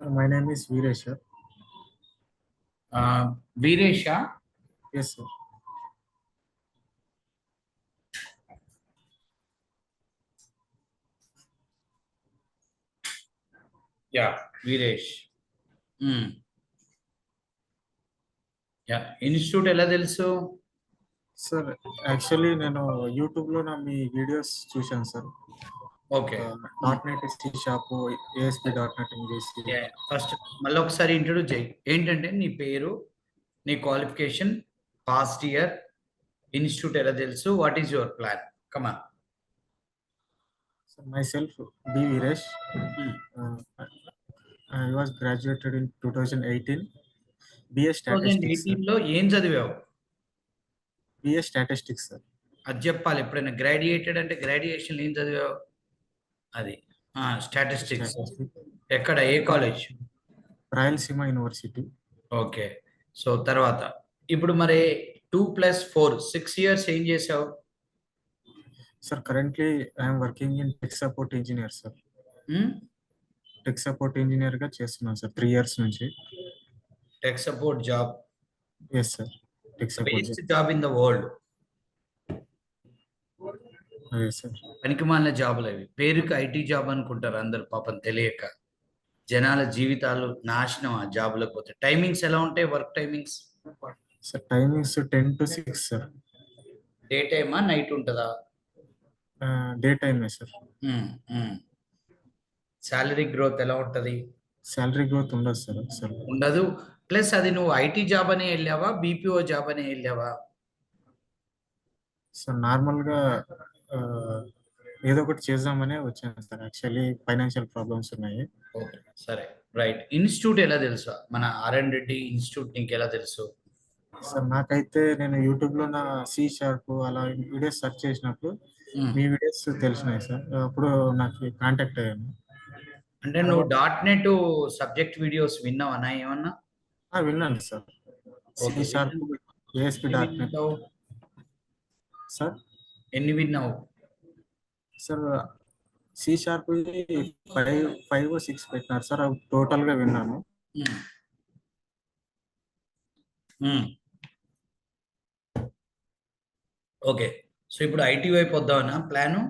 My name is Veeresh, sir. Veeresh Yes, sir. Yeah Veeresh yeah institute ఎలా తెలుసు? Sir actually నేను యూట్యూబ్లో మీ వీడియోస్ చూశాను sir. Okay .NET C sharp ASP.NET చేసి. ఫస్ట్ మళ్ళీ ఒకసారి ఇంట్రొడ్యూస్ చేయి. ఏంటంటే నీ పేరు, నీ క్వాలిఫికేషన్, పాస్ట్ ఇయర్, ఇన్స్టిట్యూట్ ఎలా తెలుసు, what is your plan? Comma. Sir, myself, B. Veeresh. I was graduated in 2018. BA Statistics, sir. 2018లో ఏం చదివావు? BA Statistics, sir. అది చెప్పాలి. ఎప్పుడైనా గ్రాడ్యుయేటెడ్ అంటే గ్రాడ్యుయేషన్ ఏం చదివావు? అది స్టాటిస్టిక్స్. ఎక్కడ, ఏ college? Rayalaseema university. Okay. So తర్వాత ఇప్పుడు మరి 2+4 6 ఇయర్స్ ఏం చేసావు? Sir, currently I am working in tech support engineer, sir. Tech support engineer గా చేస్తున్నాను సార్ 3 years నుంచి. Tech support job? Yes sir, tech support job in the world. అదే sir. పనికిమాలిన జాబులు అవి. పేరుకి ఐటీ జాబ్ అనుకుంటారు అందరు, పాపం తెలియక. జనాల జీవితాలు నాశనం ఆ జాబులకు పోతే. టైమింగ్స్ ఎలా ఉంటాయి, work timings? Sir timings 10 to 6 sir. Day టైమా, నైట్ ఉంటుందా? డే టైమే సార్. శాలరీ గ్రోత్ ఎలా ఉంటది? శాలరీ గ్రోత్ ఉండదు సార్ అసలు. ఉండదు. ప్లస్ అది నువ్వు ఐటీ జాబ్ అనే వెళ్ళావా, బీపీఓ జాబ్ అనే వెళ్ళావా? సార్ నార్మల్ గా ఏదో ఒకటి చేద్దామనే వచ్చాను సార్. యాక్చువల్లీ ఫైనాన్షియల్ ప్రాబ్లమ్స్ ఉన్నాయి. ఓకే, సరే, రైట్. ఇన్స్టిట్యూట్ ఎలా తెలుసా? మన ఆర్ఎన్ రెడ్డి ఇన్స్టిట్యూట్ నీకు ఎలా తెలుసు? సార్ నాకైతే నేను యూట్యూబ్ లో నా సి షార్ప్ అలా వీడియోస్ సెర్చ్ చేసినప్పుడు మీ వీడియోస్ తెలిసినాయి సార్. అప్పుడు నాకు కాంటాక్ట్ అయ్యాను. అంటే నువ్వు .NET సబ్జెక్ట్ వీడియోస్ విన్నావా ఏమన్నా? విన్నాను sir. C sharp, ASP.NET. Sir ఎన్ని విన్నావు? సార్ సి షార్ప్ 5 or 6 పెట్టినారు సార్, అవి టోటల్ గా విన్నాను. ఓకే, సో ఇప్పుడు ఐటీ వైపు వద్దామనా ప్లాను?